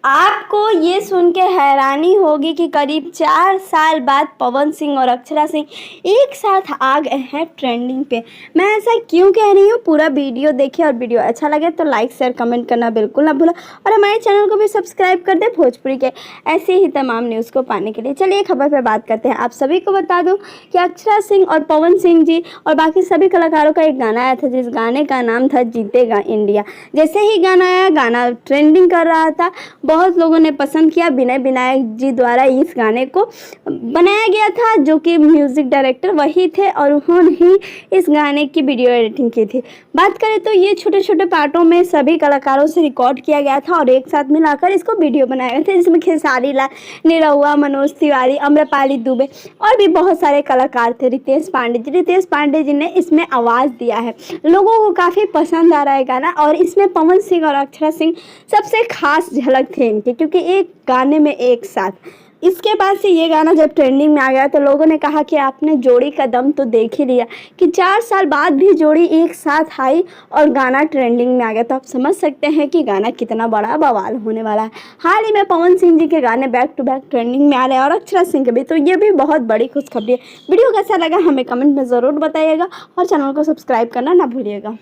आपको ये सुन के हैरानी होगी कि करीब 4 साल बाद पवन सिंह और अक्षरा सिंह एक साथ आ गए हैं ट्रेंडिंग पे। मैं ऐसा क्यों कह रही हूँ, पूरा वीडियो देखिए और वीडियो अच्छा लगे तो लाइक शेयर कमेंट करना बिल्कुल ना भूला और हमारे चैनल को भी सब्सक्राइब कर दे भोजपुरी के ऐसे ही तमाम न्यूज़ को पाने के लिए। चलिए खबर पे बात करते हैं। आप सभी को बता दूँ कि अक्षरा सिंह और पवन सिंह जी और बाकी सभी कलाकारों का एक गाना आया था, जिस गाने का नाम था जीतेगा इंडिया। जैसे ही गाना आया, गाना ट्रेंडिंग कर रहा था, बहुत लोगों ने पसंद किया। विनय विनायक जी द्वारा इस गाने को बनाया गया था, जो कि म्यूज़िक डायरेक्टर वही थे और उन्होंने ही इस गाने की वीडियो एडिटिंग की थी। बात करें तो ये छोटे छोटे पार्टों में सभी कलाकारों से रिकॉर्ड किया गया था और एक साथ मिलाकर इसको वीडियो बनाया गया था, जिसमें खेसारी लाल, निरहुआ, मनोज तिवारी, आम्रपाली दुबे और भी बहुत सारे कलाकार थे। रितेश पांडे जी ने इसमें आवाज़ दिया है। लोगों को काफ़ी पसंद आ रहा है गाना और इसमें पवन सिंह और अक्षरा सिंह सबसे खास झलक थे इनके, क्योंकि एक गाने में एक साथ। इसके बाद से ये गाना जब ट्रेंडिंग में आ गया तो लोगों ने कहा कि आपने जोड़ी का दम तो देख ही लिया कि 4 साल बाद भी जोड़ी एक साथ आई और गाना ट्रेंडिंग में आ गया। तो आप समझ सकते हैं कि गाना कितना बड़ा बवाल होने वाला है। हाल ही में पवन सिंह जी के गाने बैक टू बैक ट्रेंडिंग में आ रहे हैं और अक्षरा सिंह के भी, तो ये भी बहुत बड़ी खुशखबरी है। वीडियो कैसा लगा हमें कमेंट में ज़रूर बताइएगा और चैनल को सब्सक्राइब करना ना भूलिएगा।